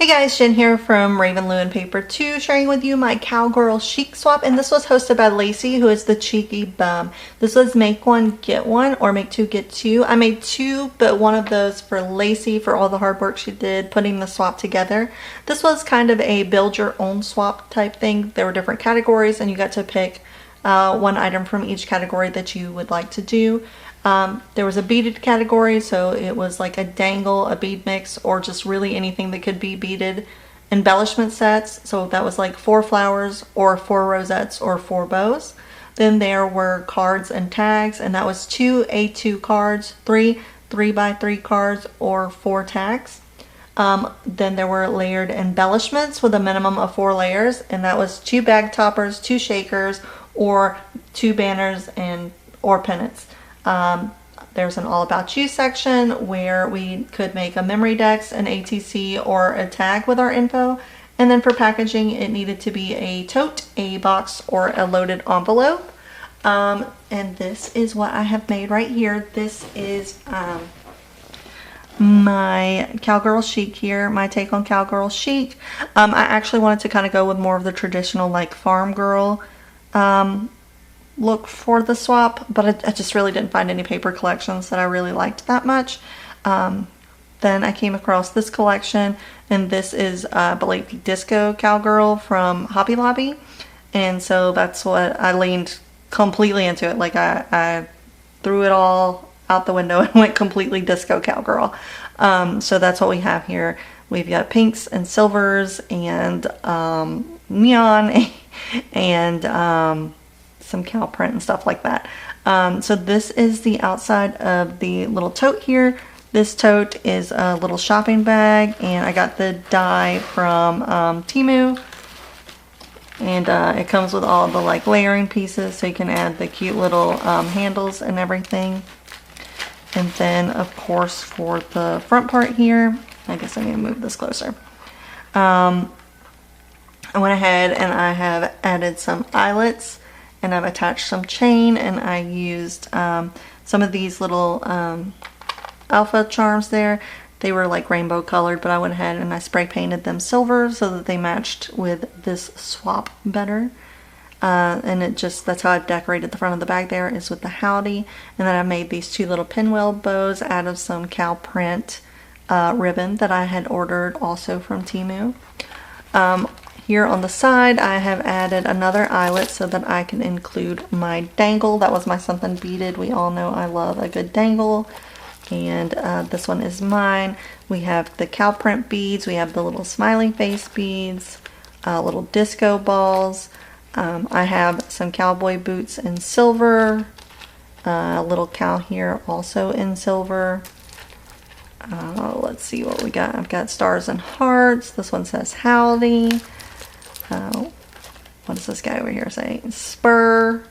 guys, Jen here from Raven Lou and Paper 2, sharing with you my Cowgirl Chic Swap, and this was hosted by Lacey, who is the cheeky bum. This was make one, get one, or make two, get two. I made two, but one of those for Lacey for all the hard work she did putting the swap together. This was kind of a build your own swap type thing. There were different categories, and you got to pick one item from each category that you would like to do. There was a beaded category, so it was like a dangle, a bead mix, or just really anything that could be beaded. Embellishment sets, so that was like 4 flowers or 4 rosettes or 4 bows. Then there were cards and tags, and that was 2 A2 cards, 3 3x3 cards, or 4 tags. Then there were layered embellishments with a minimum of 4 layers, and that was 2 bag toppers, 2 shakers, or 2 banners or pennants. There's an all about you section where we could make a memory dex, an ATC, or a tag with our info. And then for packaging, it needed to be a tote, a box, or a loaded envelope. And this is what I have made right here. This is my Cowgirl Chic here, my take on Cowgirl Chic. I actually wanted to kind of go with more of the traditional like farm girl look for the swap, but I just really didn't find any paper collections that I really liked that much. Then I came across this collection, and this is I believe the Disco Cowgirl from Hobby Lobby, and so that's what I leaned completely into it. Like I threw it all out the window and went completely Disco Cowgirl. So that's what we have here. We've got pinks and silvers and neon and some cow print and stuff like that. So this is the outside of the little tote here. This tote is a little shopping bag, and I got the die from Temu, and it comes with all the like layering pieces, so you can add the cute little handles and everything. And then of course for the front part here, I guess I need to move this closer. I went ahead and I have added some eyelets, and I've attached some chain, and I used some of these little alpha charms there. They were like rainbow colored, but I went ahead and I spray painted them silver so that they matched with this swap better. And that's how I've decorated the front of the bag there, is with the howdy. And then I made these 2 little pinwheel bows out of some cow print ribbon that I had ordered also from Temu. Here on the side, I have added another eyelet so that I can include my dangle. That was my something beaded. We all know I love a good dangle. And this one is mine. We have the cow print beads. We have the little smiley face beads, little disco balls. I have some cowboy boots in silver. A little cow here also in silver. Let's see what we got. I've got stars and hearts. This one says howdy. What does this guy over here say? Spur.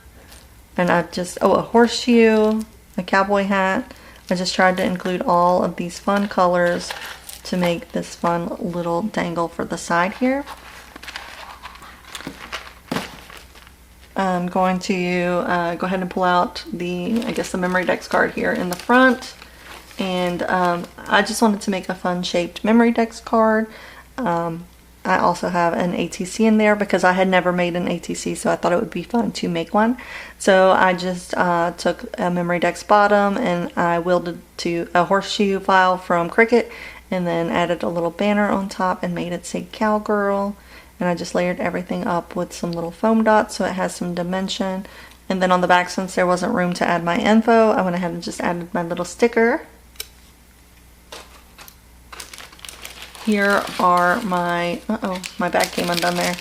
And I've just, a horseshoe, a cowboy hat. I just tried to include all of these fun colors to make this fun little dangle for the side here. I'm going to go ahead and pull out the memory dex card here in the front. And I just wanted to make a fun shaped memory dex card. I also have an ATC in there because I had never made an ATC, so I thought it would be fun to make one. So I just took a memory dex bottom and I welded to a horseshoe file from Cricut, and then added a little banner on top and made it say Cowgirl. And I just layered everything up with some little foam dots so it has some dimension. And then on the back, since there wasn't room to add my info, I went ahead and just added my little sticker. Here are my, my bag came undone there.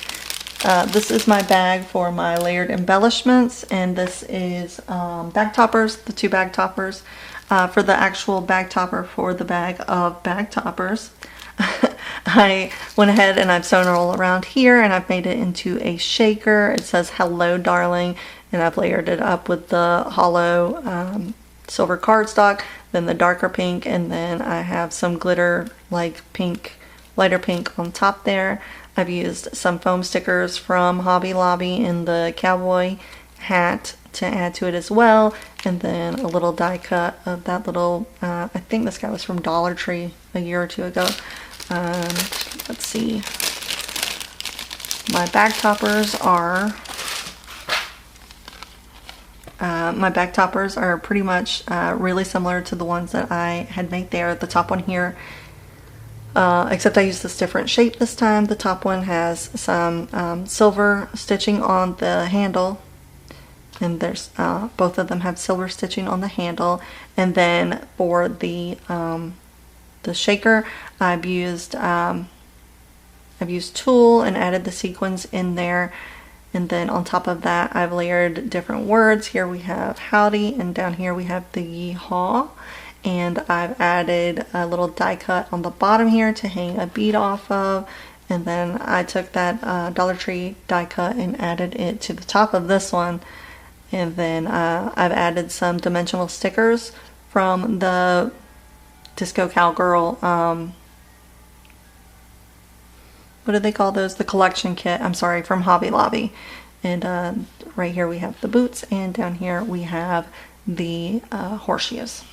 This is my bag for my layered embellishments, and this is bag toppers, the 2 bag toppers. For the actual bag topper for the bag of bag toppers, I went ahead and I've sewn it all around here, and I've made it into a shaker. It says hello darling, and I've layered it up with the hollow silver cardstock, then the darker pink, and then I have some glitter like pink, lighter pink on top there. I've used some foam stickers from Hobby Lobby in the cowboy hat to add to it as well, and then a little die cut of that little, I think this guy was from Dollar Tree a year or 2 ago. Let's see. My bag toppers are pretty much really similar to the ones that I had made there. The top one here, except I used this different shape this time. The top one has some silver stitching on the handle, and there's both of them have silver stitching on the handle. And then for the shaker, I've used tulle and added the sequins in there. And then on top of that, I've layered different words. Here we have howdy, and down here we have the yeehaw. And I've added a little die cut on the bottom here to hang a bead off of. And then I took that Dollar Tree die cut and added it to the top of this one. And then I've added some dimensional stickers from the Disco Cowgirl, what do they call those? The collection kit, I'm sorry, from Hobby Lobby. And right here we have the boots, and down here we have the horseshoes.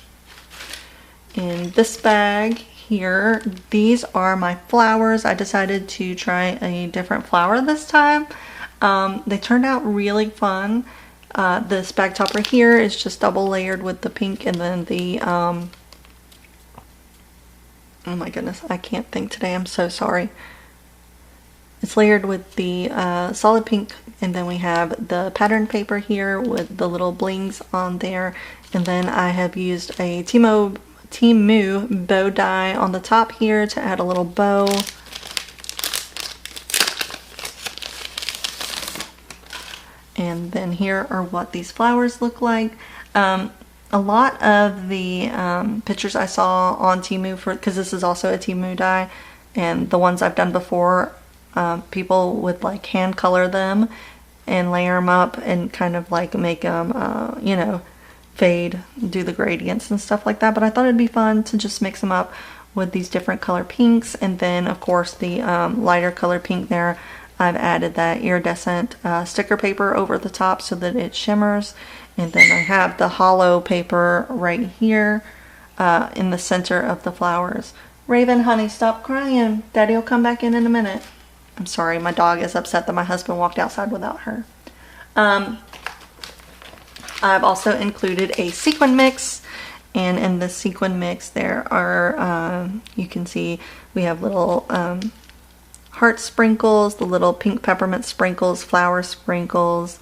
In this bag here, these are my flowers. I decided to try a different flower this time. They turned out really fun. This bag topper here is just double layered with the pink, and then the oh my goodness, I can't think today, I'm so sorry. It's layered with the solid pink, and then we have the pattern paper here with the little blings on there. And then I have used a Temu bow die on the top here to add a little bow. And then here are what these flowers look like. A lot of the pictures I saw on Temu, because this is also a Temu die, and the ones I've done before, people would like hand color them and layer them up and kind of like make them, you know, fade, do the gradients and stuff like that. But I thought it'd be fun to just mix them up with these different color pinks. And then of course the lighter color pink there, I've added that iridescent sticker paper over the top so that it shimmers. And then I have the hollow paper right here in the center of the flowers. Raven, honey, stop crying. Daddy will come back in a minute. I'm sorry, my dog is upset that my husband walked outside without her. I've also included a sequin mix, and in the sequin mix there are, you can see we have little heart sprinkles, the little pink peppermint sprinkles, flower sprinkles.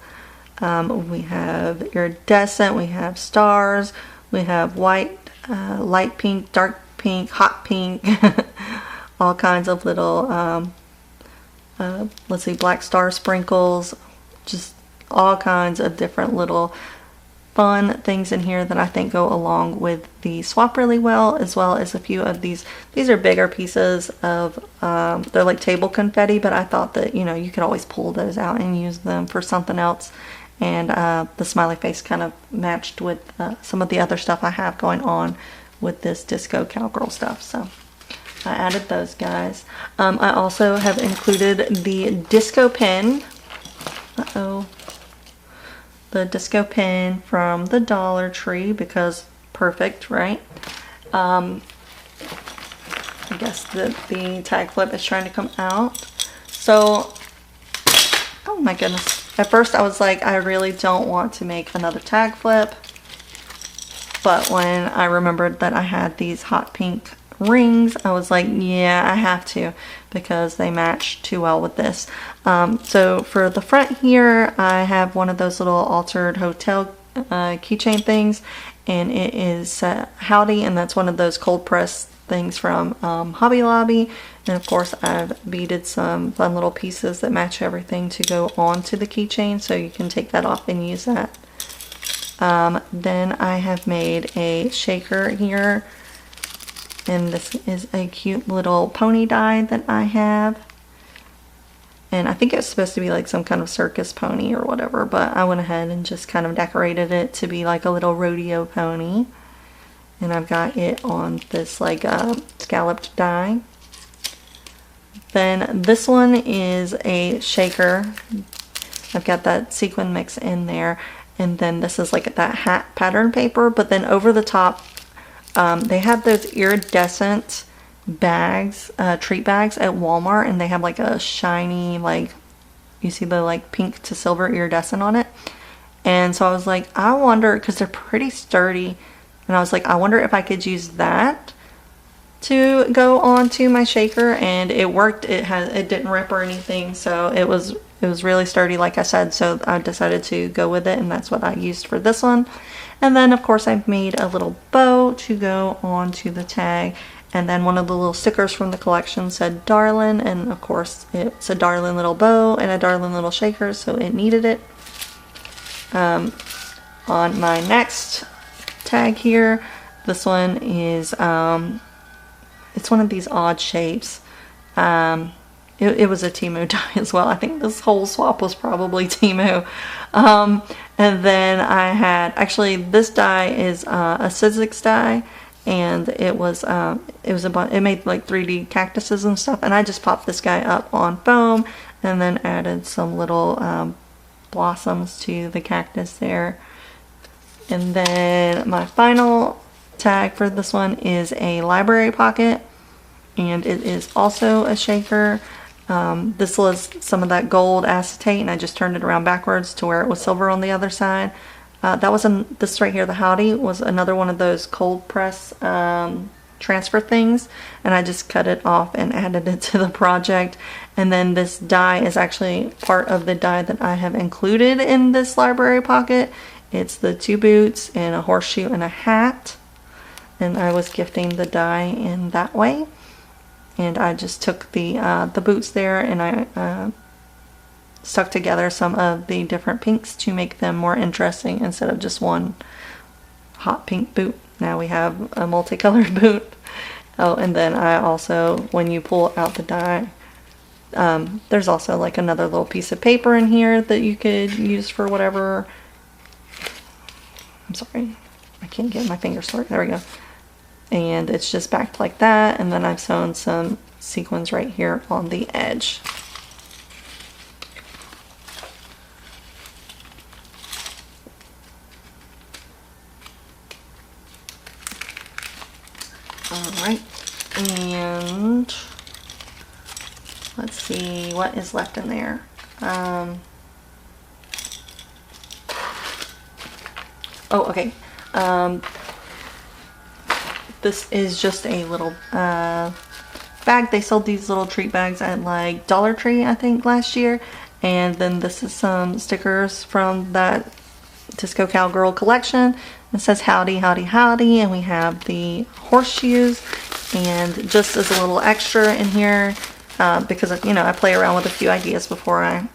We have iridescent, we have stars, we have white, light pink, dark pink, hot pink, all kinds of little let's see, black star sprinkles, just all kinds of different little fun things in here that I think go along with the swap really well, as well as a few of these. These are bigger pieces of, they're like table confetti, but I thought that, you know, you could always pull those out and use them for something else. And the smiley face kind of matched with some of the other stuff I have going on with this Disco Cowgirl stuff. So I added those guys. I also have included the disco pin. The disco pin from the Dollar Tree, because perfect, right? I guess the tag flip is trying to come out. So, oh my goodness. At first I was like, I really don't want to make another tag flip. But when I remembered that I had these hot pink rings, I was like, yeah, I have to, because they match too well with this. So for the front here, I have one of those little altered hotel keychain things, and it is howdy, and that's one of those cold press things from Hobby Lobby. And of course I've beaded some fun little pieces that match everything to go onto the keychain, so you can take that off and use that. Then I have made a shaker here, and this is a cute little pony die that I have. And I think it's supposed to be like some kind of circus pony or whatever, but I went ahead and just kind of decorated it to be like a little rodeo pony. And I've got it on this like scalloped die. Then this one is a shaker. I've got that sequin mix in there. And then this is like that hat pattern paper, but then over the top they have those iridescent bags, treat bags at Walmart, and they have like a shiny, like, you see the like pink to silver iridescent on it. And so I was like, I wonder, because they're pretty sturdy, and I was like, I wonder if I could use that to go onto my shaker, and it worked. It didn't rip or anything, so it was really sturdy, like I said. So I decided to go with it, and that's what I used for this one. And then of course I've made a little bow to go onto the tag, and then one of the little stickers from the collection said darling, and of course it's a darling little bow and a darling little shaker, so it needed it. On my next tag here, this one is it's one of these odd shapes. It was a Temu die as well. I think this whole swap was probably Temu. And then I had, actually this die is a Sizzix die, and it made like 3D cactuses and stuff, and I just popped this guy up on foam and then added some little blossoms to the cactus there. And then my final tag for this one is a library pocket, and it is also a shaker. This was some of that gold acetate, and I just turned it around backwards to where it was silver on the other side. This right here, the Howdy, was another one of those cold press transfer things, and I just cut it off and added it to the project. And then this die is actually part of the die that I have included in this library pocket. It's the 2 boots and a horseshoe and a hat, and I was gifting the die in that way. And I just took the boots there, and I stuck together some of the different pinks to make them more interesting instead of just one hot pink boot. Now we have a multicolored boot. Oh, and then I also, when you pull out the die, there's also like another little piece of paper in here that you could use for whatever. I'm sorry, I can't get my fingers to work. There we go. And it's just backed like that, and then I've sewn some sequins right here on the edge. Alright, and let's see what is left in there. Oh, okay. This is just a little bag. They sold these little treat bags at like Dollar Tree, I think, last year. And then this is some stickers from that Disco Cowgirl collection. It says howdy, howdy, howdy, and we have the horseshoes. And just as a little extra in here, because, you know, I play around with a few ideas before I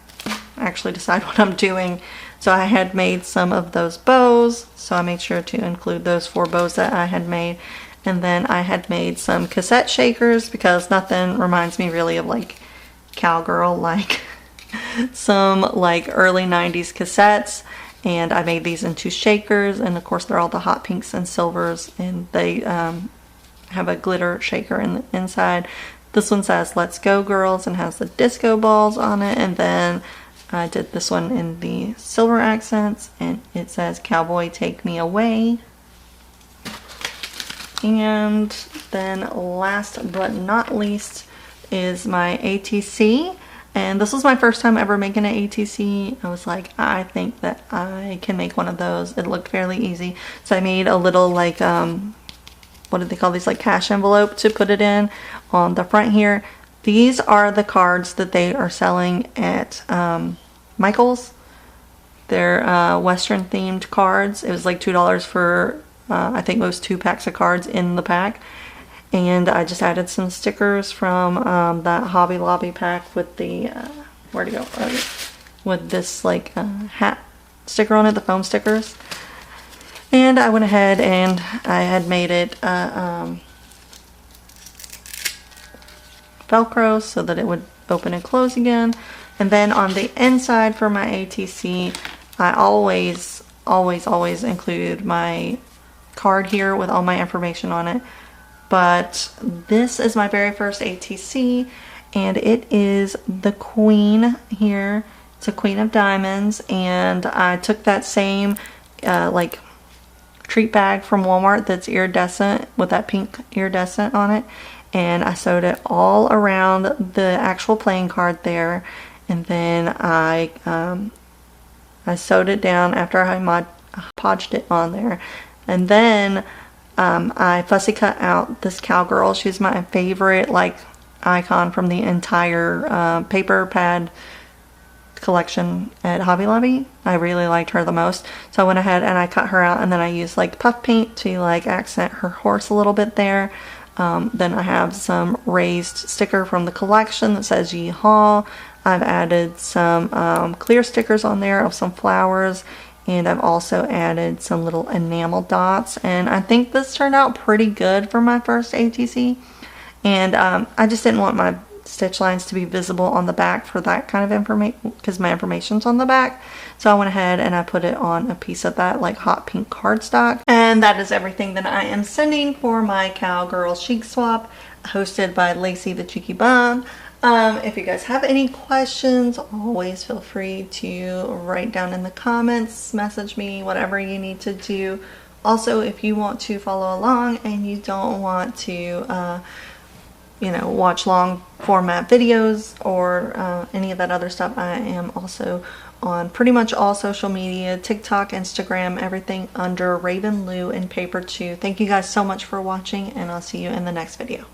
actually decide what I'm doing. So I had made some of those bows, so I made sure to include those 4 bows that I had made. And then I had made some cassette shakers, because nothing reminds me really of like cowgirl like some like early 90s cassettes. And I made these into shakers, and of course they're all the hot pinks and silvers, and they have a glitter shaker in the inside. This one says "Let's Go Girls" and has the disco balls on it. And then I did this one in the silver accents, and it says "Cowboy Take Me Away." And then last but not least is my ATC. And this was my first time ever making an ATC. I was like, I think that I can make one of those. It looked fairly easy. So I made a little like, what do they call these? Like cash envelope to put it in on the front here. These are the cards that they are selling at Michael's. They're Western themed cards. It was like $2 for, I think it was 2 packs of cards in the pack. And I just added some stickers from that Hobby Lobby pack with the, where'd it go? With this like hat sticker on it, the foam stickers. And I went ahead and I had made it Velcro so that it would open and close again. And then on the inside for my ATC, I always include my card here with all my information on it. But this is my very first ATC, and it is the Queen here. It's a Queen of Diamonds, and I took that same like treat bag from Walmart that's iridescent with that pink iridescent on it, and I sewed it all around the actual playing card there, and then I sewed it down after I podged it on there, and then I fussy cut out this cowgirl. She's my favorite like icon from the entire paper pad collection at Hobby Lobby. I really liked her the most, so I went ahead and I cut her out, and then I used like puff paint to like accent her horse a little bit there. Then I have some raised sticker from the collection that says Yeehaw. I've added some clear stickers on there of some flowers, and I've also added some little enamel dots, and I think this turned out pretty good for my first ATC. And I just didn't want my stitch lines to be visible on the back for that kind of information, because my information's on the back. So I went ahead and I put it on a piece of that like hot pink cardstock. And that is everything that I am sending for my Cowgirl Chic Swap, hosted by Lacey the Cheeky Bum. If you guys have any questions, always feel free to write down in the comments, message me, whatever you need to do. Also, if you want to follow along and you don't want to you know, watch long format videos or any of that other stuff, I am also on pretty much all social media, TikTok, Instagram, everything under Raven Lou and Paper 2. Thank you guys so much for watching, and I'll see you in the next video.